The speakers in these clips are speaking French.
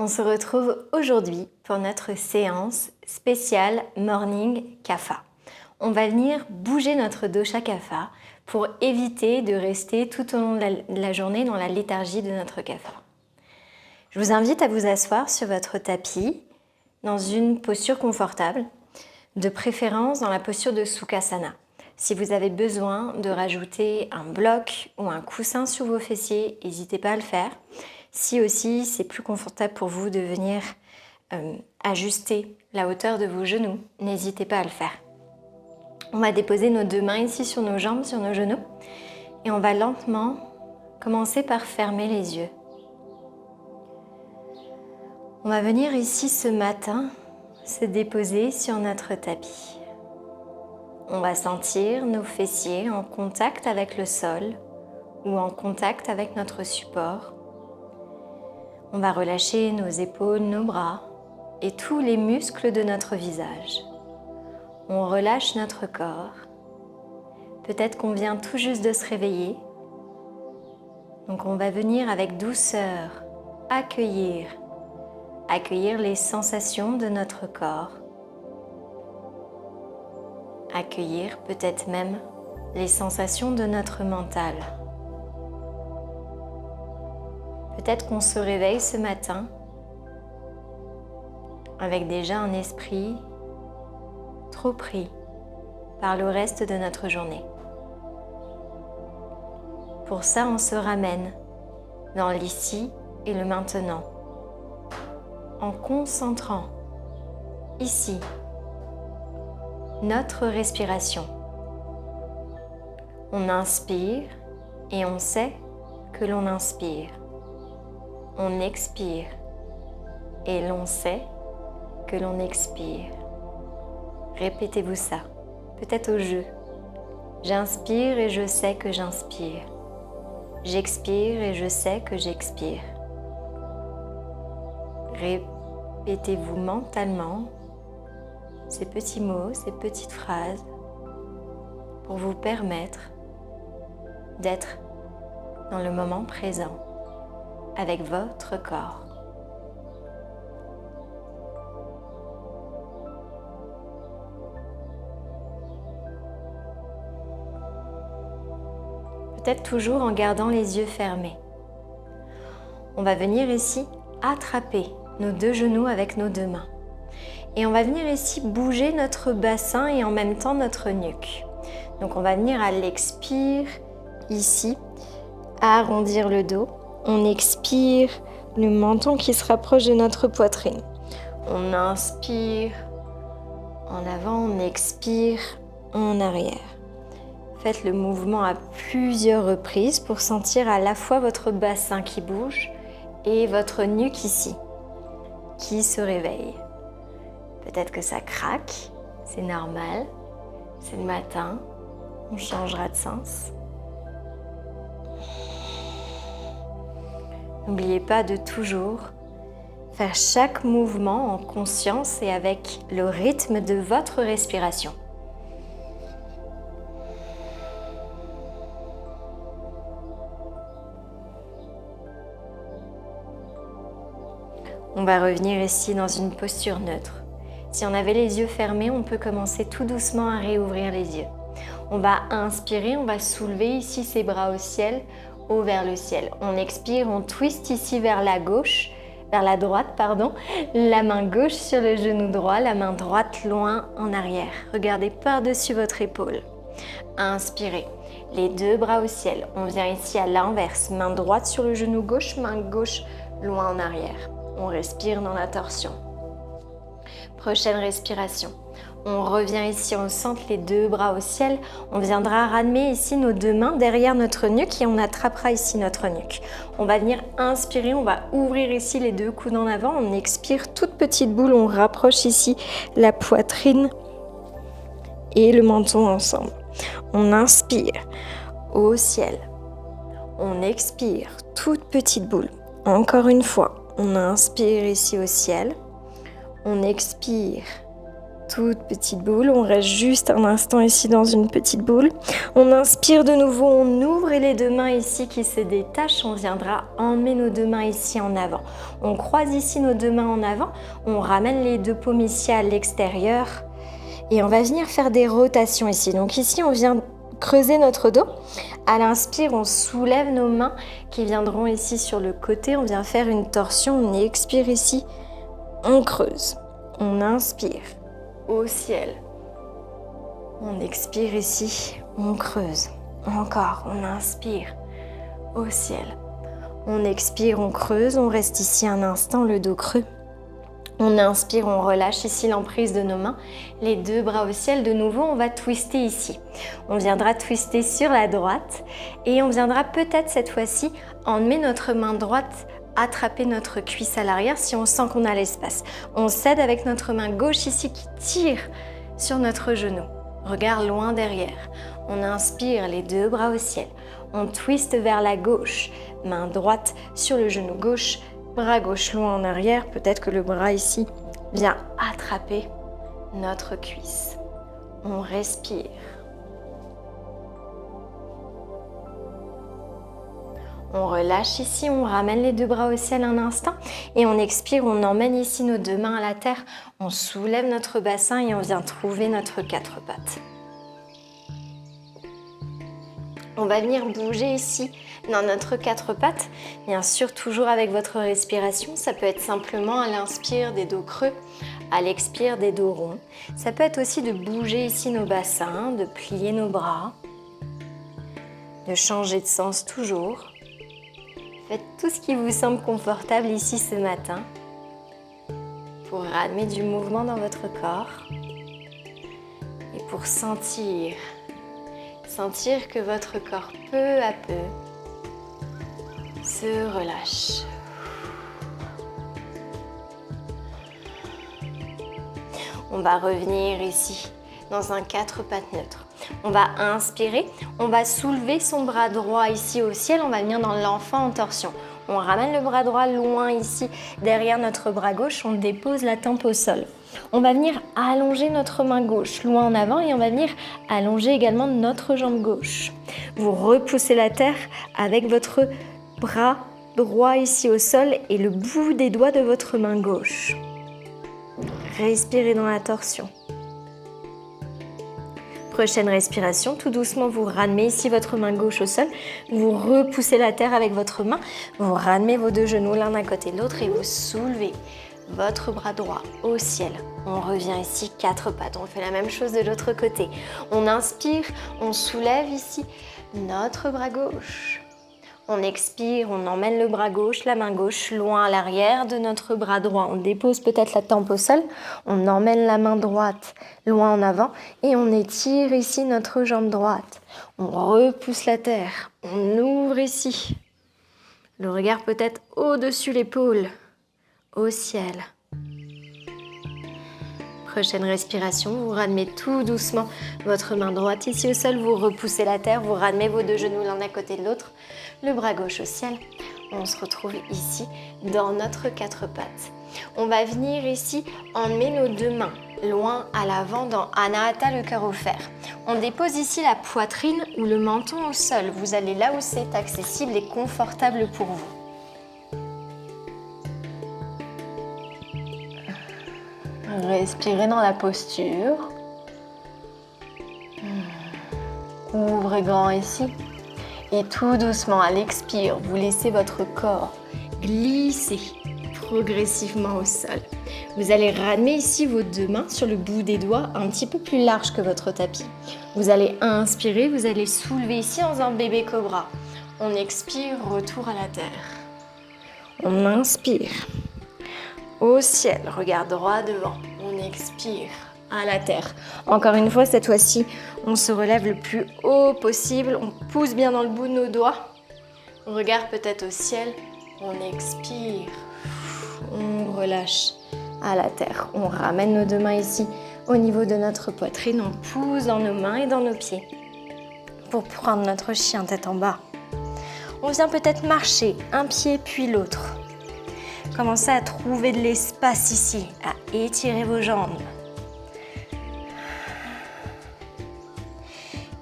On se retrouve aujourd'hui pour notre séance spéciale Morning Kapha. On va venir bouger notre dosha Kapha pour éviter de rester tout au long de la journée dans la léthargie de notre Kapha. Je vous invite à vous asseoir sur votre tapis dans une posture confortable, de préférence dans la posture de Sukhasana. Si vous avez besoin de rajouter un bloc ou un coussin sur vos fessiers, n'hésitez pas à le faire. Si aussi c'est plus confortable pour vous de venir ajuster la hauteur de vos genoux, n'hésitez pas à le faire. On va déposer nos deux mains ici sur nos jambes, sur nos genoux, et on va lentement commencer par fermer les yeux. On va venir ici ce matin se déposer sur notre tapis. On va sentir nos fessiers en contact avec le sol ou en contact avec notre support. On va relâcher nos épaules, nos bras et tous les muscles de notre visage. On relâche notre corps. Peut-être qu'on vient tout juste de se réveiller. Donc on va venir avec douceur accueillir les sensations de notre corps. Accueillir peut-être même les sensations de notre mental. Peut-être qu'on se réveille ce matin avec déjà un esprit trop pris par le reste de notre journée. Pour ça, on se ramène dans l'ici et le maintenant, en concentrant ici notre respiration. On inspire et on sait que l'on inspire. On expire et l'on sait que l'on expire. Répétez-vous ça, peut-être au jeu. J'inspire et je sais que j'inspire. J'expire et je sais que j'expire. Répétez-vous mentalement ces petits mots, ces petites phrases pour vous permettre d'être dans le moment présent avec votre corps. Peut-être toujours en gardant les yeux fermés. On va venir ici attraper nos deux genoux avec nos deux mains. Et on va venir ici bouger notre bassin et en même temps notre nuque. Donc on va venir à l'expire ici, arrondir le dos. On expire, le menton qui se rapproche de notre poitrine. On inspire en avant, on expire en arrière. Faites le mouvement à plusieurs reprises pour sentir à la fois votre bassin qui bouge et votre nuque ici, qui se réveille. Peut-être que ça craque, c'est normal, c'est le matin, on changera de sens. N'oubliez pas de toujours faire chaque mouvement en conscience et avec le rythme de votre respiration. On va revenir ici dans une posture neutre. Si on avait les yeux fermés, on peut commencer tout doucement à réouvrir les yeux. On va inspirer, on va soulever ici ses bras au ciel, haut vers le ciel. On expire, on twist ici vers la gauche, vers la droite, la main gauche sur le genou droit, la main droite loin en arrière. Regardez par-dessus votre épaule. Inspirez, les deux bras au ciel. On vient ici à l'inverse, main droite sur le genou gauche, main gauche loin en arrière. On respire dans la torsion. Prochaine respiration. On revient ici, on centre les deux bras au ciel. On viendra ramener ici nos deux mains derrière notre nuque et on attrapera ici notre nuque. On va venir inspirer, on va ouvrir ici les deux coudes en avant. On expire, toute petite boule, on rapproche ici la poitrine et le menton ensemble. On inspire au ciel. On expire, toute petite boule. Encore une fois, on inspire ici au ciel. On expire toute petite boule. On reste juste un instant ici dans une petite boule. On inspire de nouveau, on ouvre et les deux mains ici qui se détachent. On viendra emmener nos deux mains ici en avant. On croise ici nos deux mains en avant. On ramène les deux paumes ici à l'extérieur. Et on va venir faire des rotations ici. Donc ici, on vient creuser notre dos. À l'inspire, on soulève nos mains qui viendront ici sur le côté. On vient faire une torsion. On expire ici. On creuse. On inspire. Au ciel. On expire ici, on creuse. Encore, on inspire. Au ciel. On expire, on creuse, on reste ici un instant, le dos creux. On inspire, on relâche ici l'emprise de nos mains. Les deux bras au ciel, de nouveau, on va twister ici. On viendra twister sur la droite et on viendra peut-être cette fois-ci emmener notre main droite attraper notre cuisse à l'arrière si on sent qu'on a l'espace. On s'aide avec notre main gauche ici qui tire sur notre genou. Regard loin derrière. On inspire, les deux bras au ciel. On twiste vers la gauche. Main droite sur le genou gauche. Bras gauche loin en arrière. Peut-être que le bras ici vient attraper notre cuisse. On respire. On relâche ici, on ramène les deux bras au ciel un instant et on expire, on emmène ici nos deux mains à la terre, on soulève notre bassin et on vient trouver notre quatre pattes. On va venir bouger ici dans notre quatre pattes, bien sûr toujours avec votre respiration. Ça peut être simplement à l'inspire des dos creux, à l'expire des dos ronds. Ça peut être aussi de bouger ici nos bassins, de plier nos bras, de changer de sens toujours. Faites tout ce qui vous semble confortable ici ce matin pour ramener du mouvement dans votre corps et pour sentir que votre corps peu à peu se relâche. On va revenir ici dans un quatre pattes neutre. On va inspirer, on va soulever son bras droit ici au ciel, on va venir dans l'enfant en torsion. On ramène le bras droit loin ici, derrière notre bras gauche, on dépose la tempe au sol. On va venir allonger notre main gauche loin en avant et on va venir allonger également notre jambe gauche. Vous repoussez la terre avec votre bras droit ici au sol et le bout des doigts de votre main gauche. Respirez dans la torsion. Prochaine respiration, tout doucement, vous ramenez ici votre main gauche au sol, vous repoussez la terre avec votre main, vous ramenez vos deux genoux l'un d'un côté de l'autre et vous soulevez votre bras droit au ciel. On revient ici, quatre pattes, on fait la même chose de l'autre côté. On inspire, on soulève ici notre bras gauche. On expire, on emmène le bras gauche, la main gauche loin à l'arrière de notre bras droit. On dépose peut-être la tempe au sol, on emmène la main droite loin en avant et on étire ici notre jambe droite. On repousse la terre, on ouvre ici. Le regard peut-être au-dessus l'épaule, au ciel. Prochaine respiration, vous ramenez tout doucement votre main droite ici au sol, vous repoussez la terre, vous ramenez vos deux genoux l'un à côté de l'autre, le bras gauche au ciel. On se retrouve ici dans notre quatre pattes. On va venir ici emmener nos deux mains loin à l'avant dans Anahata, le cœur offert. On dépose ici la poitrine ou le menton au sol. Vous allez là où c'est accessible et confortable pour vous. Respirez dans la posture. Ouvrez grand ici. Et tout doucement, à l'expire, vous laissez votre corps glisser progressivement au sol. Vous allez ramener ici vos deux mains sur le bout des doigts, un petit peu plus large que votre tapis. Vous allez inspirer, vous allez soulever ici en faisant bébé cobra. On expire, retour à la terre. On inspire. Au ciel, regard droit devant. On expire à la terre. Encore une fois, cette fois-ci, on se relève le plus haut possible. On pousse bien dans le bout de nos doigts. On regarde peut-être au ciel. On expire. On relâche à la terre. On ramène nos deux mains ici au niveau de notre poitrine. On pousse dans nos mains et dans nos pieds pour prendre notre chien tête en bas. On vient peut-être marcher un pied puis l'autre. Commencez à trouver de l'espace ici, à étirer vos jambes.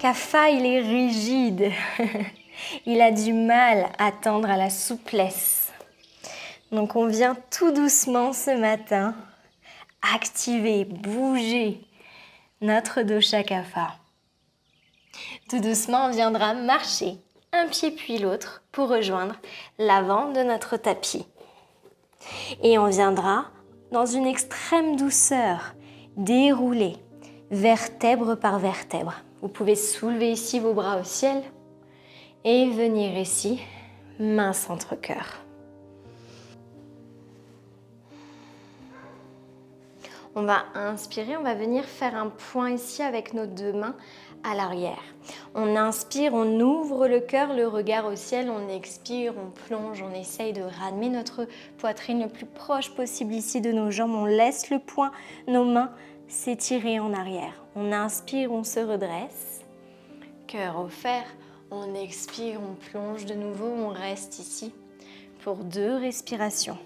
Kapha, il est rigide. Il a du mal à tendre à la souplesse. Donc on vient tout doucement ce matin activer, bouger notre dosha Kapha. Tout doucement, on viendra marcher un pied puis l'autre pour rejoindre l'avant de notre tapis. Et on viendra, dans une extrême douceur, dérouler vertèbre par vertèbre. Vous pouvez soulever ici vos bras au ciel et venir ici, main centre cœur. On va inspirer, on va venir faire un point ici avec nos deux mains à l'arrière. On inspire, on ouvre le cœur, le regard au ciel, on expire, on plonge, on essaye de ramener notre poitrine le plus proche possible ici de nos jambes. On laisse le poing, nos mains s'étirer en arrière. On inspire, on se redresse. Cœur offert, on expire, on plonge de nouveau, on reste ici pour 2 respirations.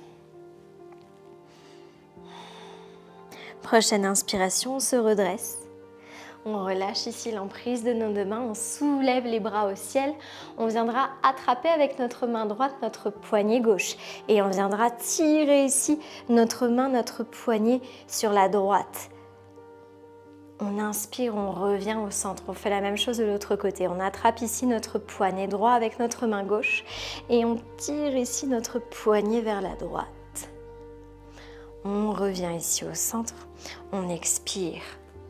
Prochaine inspiration, on se redresse. On relâche ici l'emprise de nos deux mains, on soulève les bras au ciel. On viendra attraper avec notre main droite notre poignet gauche. Et on viendra tirer ici notre main, notre poignet sur la droite. On inspire, on revient au centre. On fait la même chose de l'autre côté. On attrape ici notre poignet droit avec notre main gauche. Et on tire ici notre poignet vers la droite. On revient ici au centre. On expire.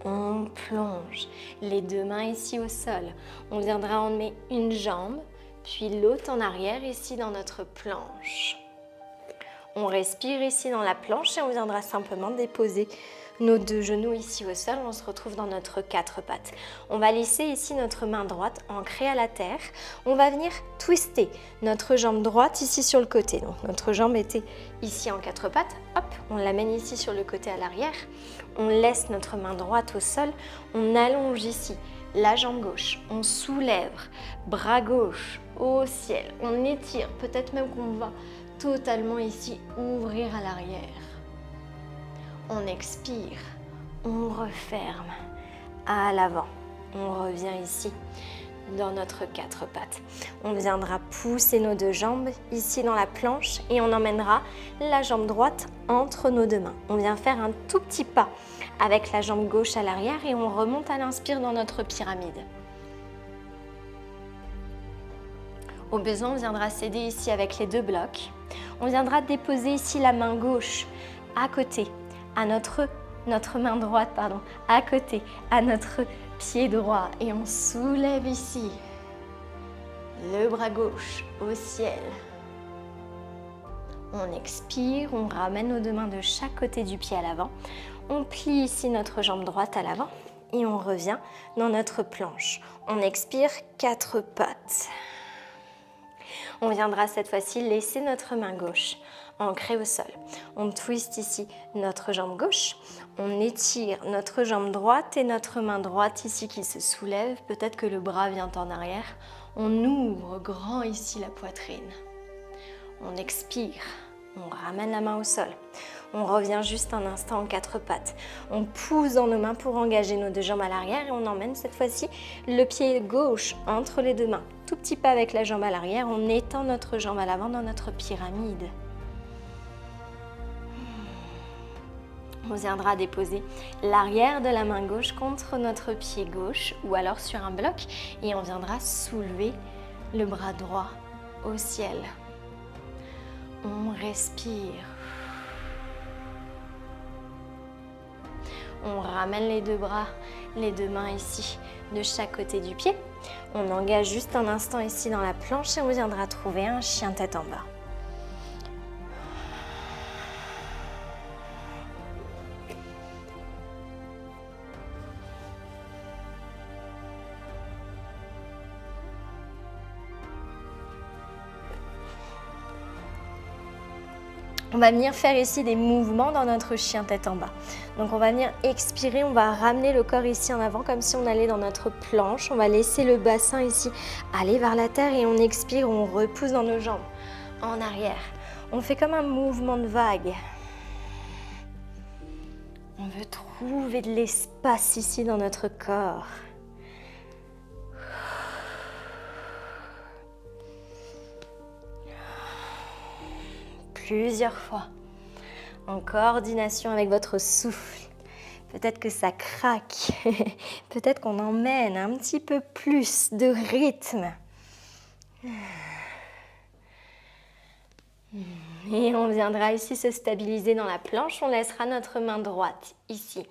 On plonge les deux mains ici au sol. On viendra emmener une jambe, puis l'autre en arrière ici dans notre planche. On respire ici dans la planche et on viendra simplement déposer nos 2 genoux ici au sol. On se retrouve dans notre 4 pattes. On va laisser ici notre main droite ancrée à la terre. On va venir twister notre jambe droite ici sur le côté. Donc notre jambe était ici en 4 pattes. Hop, on l'amène ici sur le côté à l'arrière. On laisse notre main droite au sol. On allonge ici la jambe gauche. On soulève, bras gauche au ciel. On étire, peut-être même qu'on va totalement ici ouvrir à l'arrière. On expire, on referme à l'avant. On revient ici dans notre 4 pattes. On viendra pousser nos 2 jambes ici dans la planche et on emmènera la jambe droite entre nos 2 mains. On vient faire un tout petit pas avec la jambe gauche à l'arrière et on remonte à l'inspire dans notre pyramide. Au besoin, on viendra s'aider ici avec les 2 blocs. On viendra déposer ici la main gauche à côté, à notre main droite, à côté, à notre pied droit. Et on soulève ici le bras gauche au ciel. On expire, on ramène nos 2 mains de chaque côté du pied à l'avant. On plie ici notre jambe droite à l'avant et on revient dans notre planche. On expire 4 pattes. On viendra cette fois-ci laisser notre main gauche ancrée au sol. On twiste ici notre jambe gauche. On étire notre jambe droite et notre main droite ici qui se soulève. Peut-être que le bras vient en arrière. On ouvre grand ici la poitrine. On expire. On ramène la main au sol. On revient juste un instant en 4 pattes. On pousse dans nos mains pour engager nos 2 jambes à l'arrière et on emmène cette fois-ci le pied gauche entre les 2 mains. Tout petit pas avec la jambe à l'arrière. On étend notre jambe à l'avant dans notre pyramide. On viendra déposer l'arrière de la main gauche contre notre pied gauche ou alors sur un bloc et on viendra soulever le bras droit au ciel. On respire. On ramène les 2 bras, les 2 mains ici de chaque côté du pied. On engage juste un instant ici dans la planche et on viendra trouver un chien tête en bas. On va venir faire ici des mouvements dans notre chien tête en bas. Donc on va venir expirer, on va ramener le corps ici en avant comme si on allait dans notre planche. On va laisser le bassin ici aller vers la terre et on expire, on repousse dans nos jambes en arrière. On fait comme un mouvement de vague. On veut trouver de l'espace ici dans notre corps. plusieurs fois, en coordination avec votre souffle. Peut-être que ça craque, peut-être qu'on emmène un petit peu plus de rythme. Et on viendra ici se stabiliser dans la planche. On laissera notre main droite ici,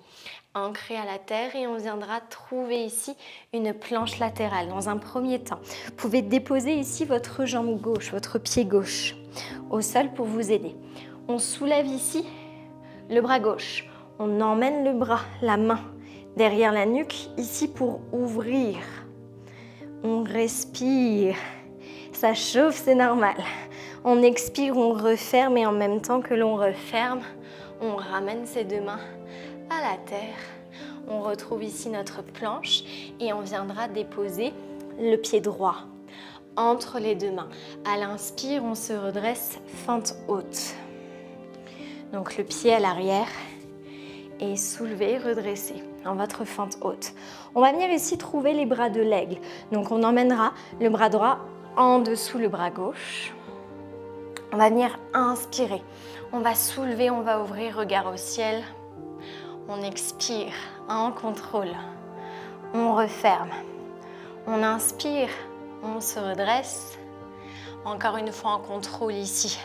ancrée à la terre, et on viendra trouver ici une planche latérale dans un premier temps. Vous pouvez déposer ici votre jambe gauche, votre pied gauche au sol pour vous aider. On soulève ici le bras gauche. On emmène le bras, la main derrière la nuque ici pour ouvrir. On respire. Ça chauffe, c'est normal. On expire, on referme, et en même temps que l'on referme, on ramène ses deux mains à la terre. On retrouve ici notre planche et on viendra déposer le pied droit entre les deux mains. À l'inspire, on se redresse, fente haute. Donc le pied à l'arrière et soulevé, redressé en votre fente haute. On va venir ici trouver les bras de l'aigle. Donc on emmènera le bras droit en dessous le bras gauche. On va venir inspirer. On va soulever, on va ouvrir, regard au ciel. On expire en contrôle. On referme. On inspire, on se redresse. Encore une fois en contrôle ici.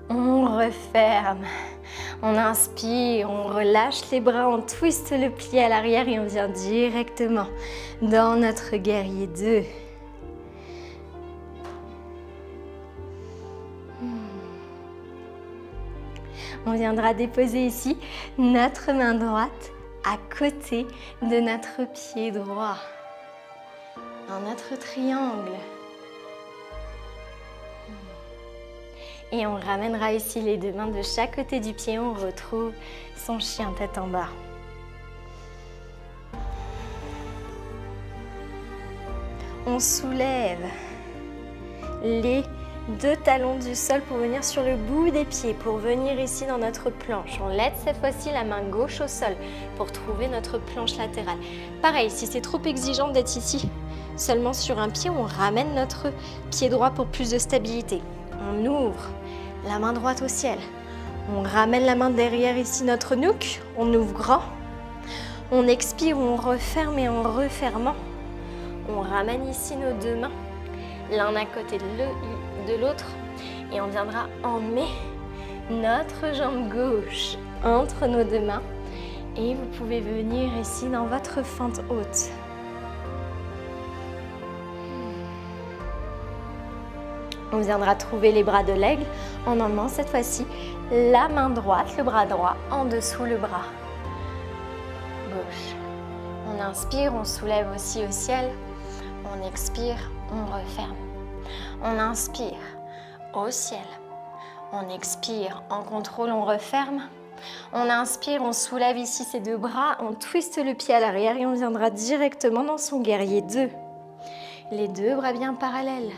On referme. On inspire, on relâche les bras, on twiste le pied à l'arrière et on vient directement dans notre guerrier 2. On viendra déposer ici notre main droite à côté de notre pied droit, dans notre triangle. Et on ramènera ici les deux mains de chaque côté du pied, on retrouve son chien tête en bas. On soulève les deux talons du sol pour venir sur le bout des pieds, pour venir ici dans notre planche. On laisse cette fois-ci la main gauche au sol pour trouver notre planche latérale. Pareil, si c'est trop exigeant d'être ici seulement sur un pied, on ramène notre pied droit pour plus de stabilité. On ouvre la main droite au ciel. On ramène la main derrière ici notre nuque. On ouvre grand. On expire, on referme, et en refermant, on ramène ici nos deux mains, l'un à côté de l'autre, et on viendra emmener notre jambe gauche entre nos deux mains, et vous pouvez venir ici dans votre fente haute. On viendra trouver les bras de l'aigle en emmenant cette fois-ci la main droite, le bras droit en dessous le bras gauche. On inspire, on soulève aussi au ciel. On expire, on referme. On inspire au ciel. On expire, en contrôle, on referme. On inspire, on soulève ici ses deux bras, on twiste le pied à l'arrière et on viendra directement dans son guerrier 2. Les deux bras bien parallèles.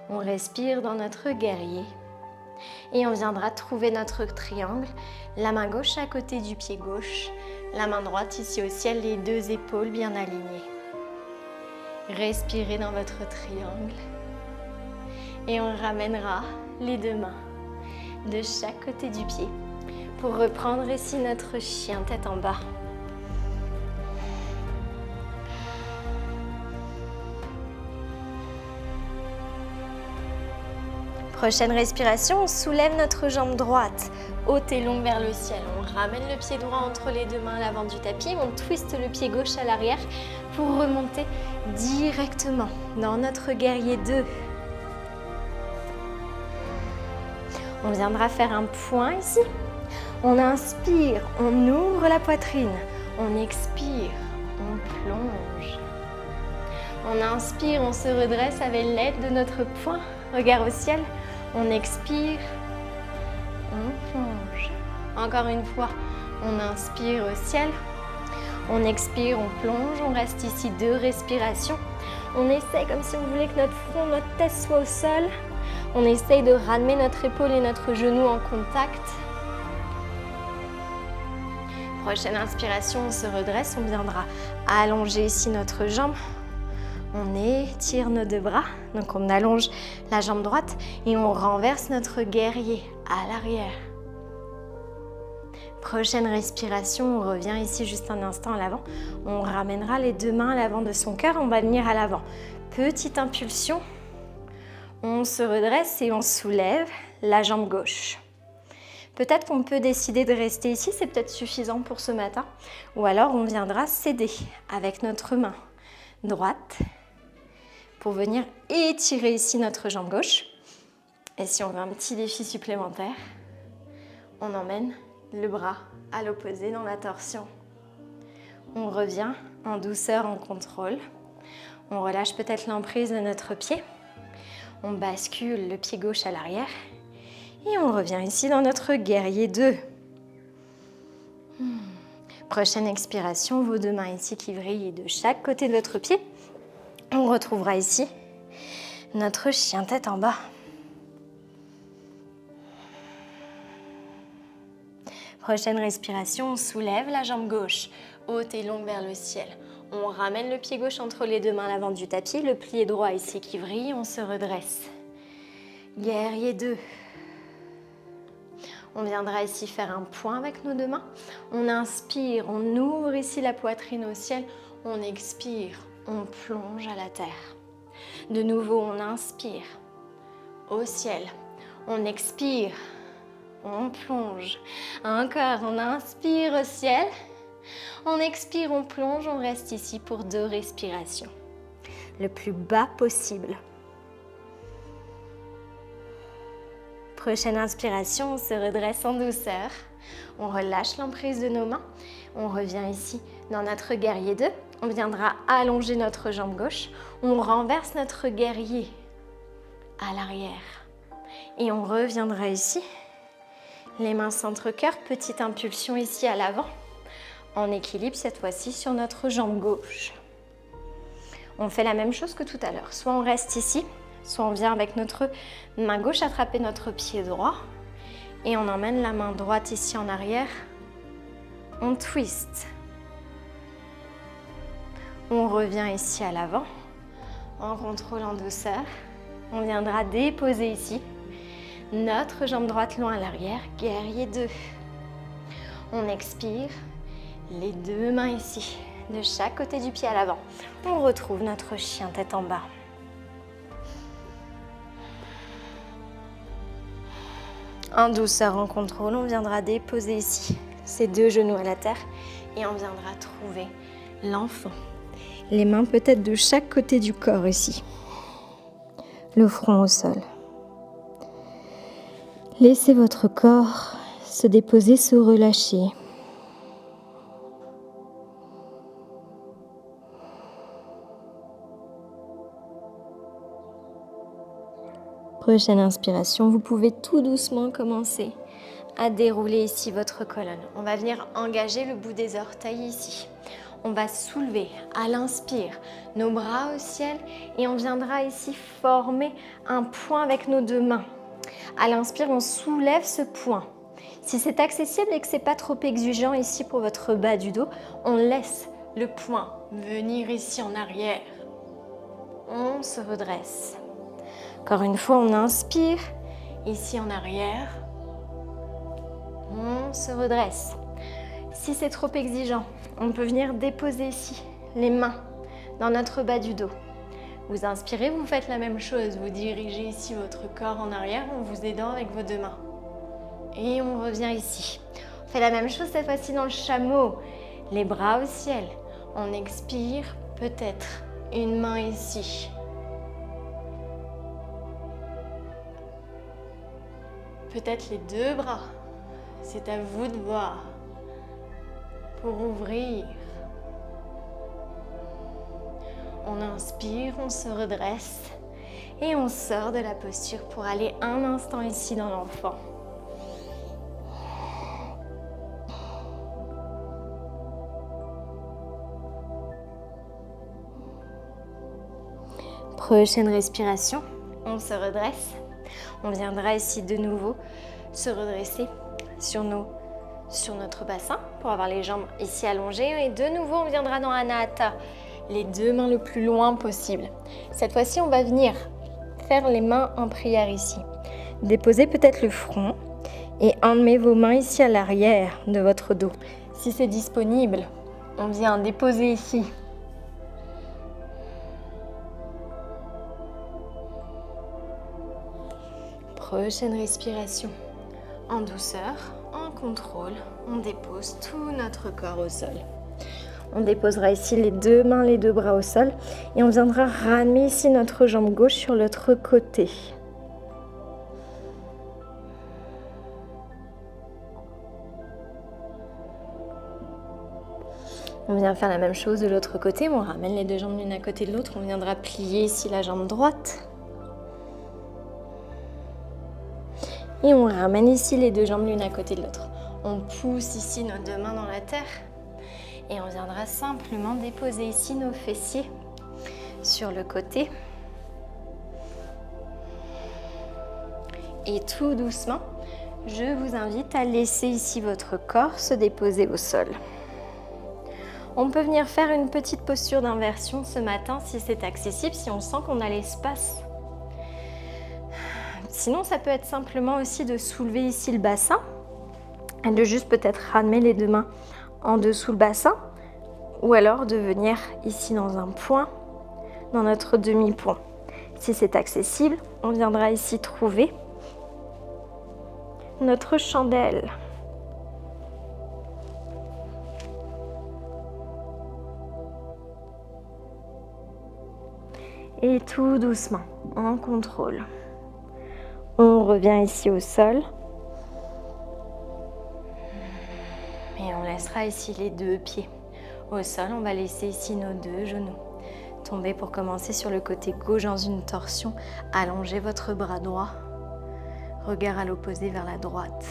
On respire dans notre guerrier et on viendra trouver notre triangle, la main gauche à côté du pied gauche, la main droite ici au ciel, les deux épaules bien alignées. Respirez dans votre triangle et on ramènera les deux mains de chaque côté du pied pour reprendre ici notre chien tête en bas. Prochaine respiration, on soulève notre jambe droite, haute et longue vers le ciel. On ramène le pied droit entre les deux mains à l'avant du tapis. On twiste le pied gauche à l'arrière pour remonter directement dans notre guerrier 2. On viendra faire un point ici. On inspire, on ouvre la poitrine. On expire, on plonge. On inspire, on se redresse avec l'aide de notre poing. Regard au ciel. On expire, on plonge. Encore une fois, on inspire au ciel. On expire, on plonge. On reste ici 2 respirations. On essaye comme si on voulait que notre front, notre tête soit au sol. On essaye de ramener notre épaule et notre genou en contact. Prochaine inspiration, on se redresse. On viendra allonger ici notre jambe. On étire nos deux bras, donc on allonge la jambe droite et on renverse notre guerrier à l'arrière. Prochaine respiration, on revient ici juste un instant à l'avant. On ramènera les deux mains à l'avant de son cœur, on va venir à l'avant. Petite impulsion, on se redresse et on soulève la jambe gauche. Peut-être qu'on peut décider de rester ici, c'est peut-être suffisant pour ce matin. Ou alors on viendra s'aider avec notre main droite pour venir étirer ici notre jambe gauche. Et si on veut un petit défi supplémentaire, on emmène le bras à l'opposé dans la torsion. On revient en douceur, en contrôle. On relâche peut-être l'emprise de notre pied. On bascule le pied gauche à l'arrière. Et on revient ici dans notre guerrier 2. Prochaine expiration, vos deux mains ici qui vrillent de chaque côté de votre pied. On retrouvera ici notre chien tête en bas. Prochaine respiration, on soulève la jambe gauche, haute et longue vers le ciel. On ramène le pied gauche entre les deux mains à l'avant du tapis, le plié droit ici qui vrille, on se redresse. Guerrier 2. On viendra ici faire un point avec nos deux mains. On inspire, on ouvre ici la poitrine au ciel. On expire, on plonge à la terre. De nouveau, on inspire au ciel. On expire, on plonge. Encore, on inspire au ciel. On expire, on plonge. On reste ici pour 2 respirations. Le plus bas possible. Prochaine inspiration, on se redresse en douceur. On relâche l'emprise de nos mains. On revient ici dans notre guerrier 2. On viendra allonger notre jambe gauche. On renverse notre guerrier à l'arrière. Et on reviendra ici. Les mains centre-cœur, petite impulsion ici à l'avant. En équilibre cette fois-ci sur notre jambe gauche. On fait la même chose que tout à l'heure. Soit on reste ici, soit on vient avec notre main gauche attraper notre pied droit et on emmène la main droite ici en arrière. On twist. On revient ici à l'avant en contrôle, en douceur. On viendra déposer ici notre jambe droite loin à l'arrière, guerrier 2. On expire, les deux mains ici, de chaque côté du pied à l'avant. On retrouve notre chien tête en bas. En douceur, en contrôle, on viendra déposer ici ces deux genoux à la terre et on viendra trouver l'enfant. Les mains peut-être de chaque côté du corps ici. Le front au sol. Laissez votre corps se déposer, se relâcher. Prochaine inspiration, vous pouvez tout doucement commencer à dérouler ici votre colonne. On va venir engager le bout des orteils ici. On va soulever à l'inspire nos bras au ciel et on viendra ici former un point avec nos deux mains. À l'inspire, on soulève ce point. Si c'est accessible et que ce n'est pas trop exigeant ici pour votre bas du dos, on laisse le point venir ici en arrière. On se redresse. Encore une fois, on inspire, ici en arrière. On se redresse. Si c'est trop exigeant, on peut venir déposer ici les mains dans notre bas du dos. Vous inspirez, vous faites la même chose. Vous dirigez ici votre corps en arrière en vous aidant avec vos deux mains. Et on revient ici. On fait la même chose cette fois-ci dans le chameau. Les bras au ciel. On expire, peut-être une main ici. Peut-être les deux bras. C'est à vous de voir. Pour ouvrir. On inspire, on se redresse et on sort de la posture pour aller un instant ici dans l'enfant. Prochaine respiration, on se redresse. On viendra ici de nouveau se redresser sur notre bassin pour avoir les jambes ici allongées. Et de nouveau, on viendra dans Anahata, les deux mains le plus loin possible. Cette fois-ci, on va venir faire les mains en prière ici. Déposez peut-être le front et emmenez vos mains ici à l'arrière de votre dos. Si c'est disponible, on vient déposer ici. Prochaine respiration. En douceur, en contrôle, on dépose tout notre corps au sol. On déposera ici les deux mains, les deux bras au sol et on viendra ramener ici notre jambe gauche sur l'autre côté. On vient faire la même chose de l'autre côté, on ramène les deux jambes l'une à côté de l'autre, on viendra plier ici la jambe droite. Et on ramène ici les deux jambes l'une à côté de l'autre. On pousse ici nos deux mains dans la terre. Et on viendra simplement déposer ici nos fessiers sur le côté. Et tout doucement, je vous invite à laisser ici votre corps se déposer au sol. On peut venir faire une petite posture d'inversion ce matin si c'est accessible, si on sent qu'on a l'espace. Sinon, ça peut être simplement aussi de soulever ici le bassin et de juste peut-être ramener les deux mains en dessous le bassin ou alors de venir ici dans un point, dans notre demi-point. Si c'est accessible, on viendra ici trouver notre chandelle. Et tout doucement, en contrôle. On revient ici au sol. Et on laissera ici les deux pieds. Au sol, on va laisser ici nos deux genoux. Tomber pour commencer sur le côté gauche dans une torsion. Allongez votre bras droit. Regard à l'opposé vers la droite.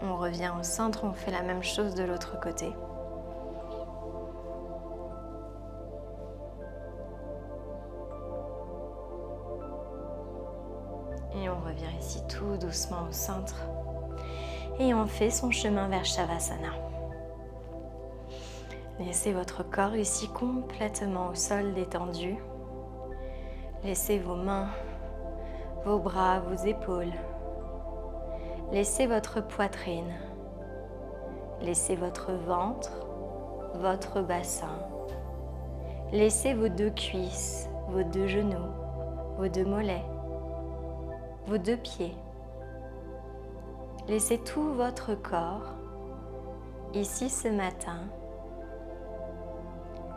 On revient au centre, on fait la même chose de l'autre côté. Et on revient ici tout doucement au centre. Et on fait son chemin vers Shavasana. Laissez votre corps ici complètement au sol détendu. Laissez vos mains, vos bras, vos épaules. Laissez votre poitrine. Laissez votre ventre, votre bassin. Laissez vos deux cuisses, vos deux genoux, vos deux mollets, vos deux pieds. Laissez tout votre corps, ici ce matin,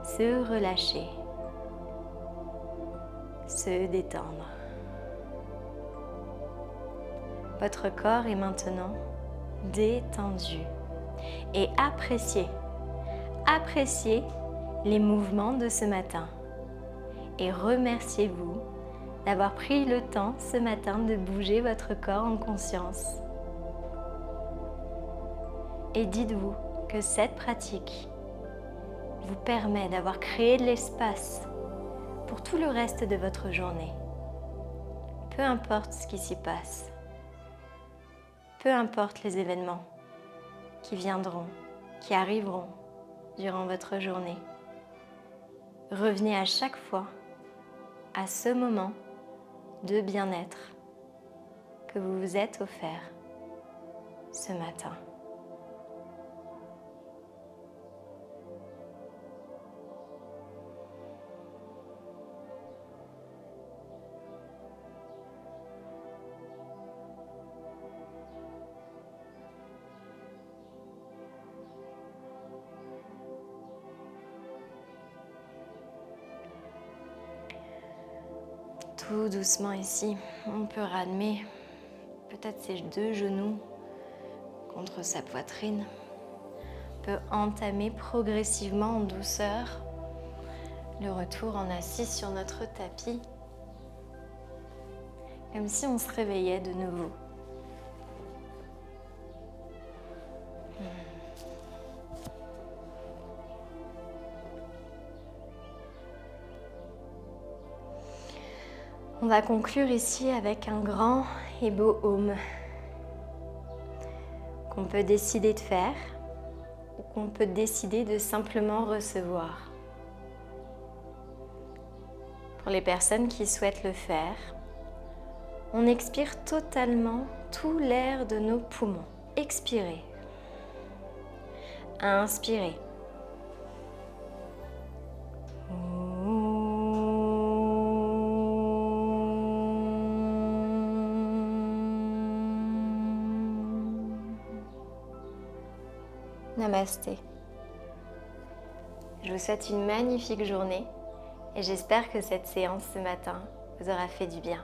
se relâcher, se détendre. Votre corps est maintenant détendu et appréciez les mouvements de ce matin et remerciez-vous d'avoir pris le temps ce matin de bouger votre corps en conscience. Et dites-vous que cette pratique vous permet d'avoir créé de l'espace pour tout le reste de votre journée. Peu importe ce qui s'y passe, peu importe les événements qui viendront, qui arriveront durant votre journée, revenez à chaque fois à ce moment de bien-être que vous vous êtes offert ce matin. Tout doucement ici, on peut ramener peut-être ses deux genoux contre sa poitrine. On peut entamer progressivement en douceur le retour en assis sur notre tapis, comme si on se réveillait de nouveau. On va conclure ici avec un grand et beau Om. qu'on peut décider de faire ou qu'on peut décider de simplement recevoir. Pour les personnes qui souhaitent le faire, on expire totalement tout l'air de nos poumons. Expirez. Inspirez. Namasté. Je vous souhaite une magnifique journée et j'espère que cette séance ce matin vous aura fait du bien.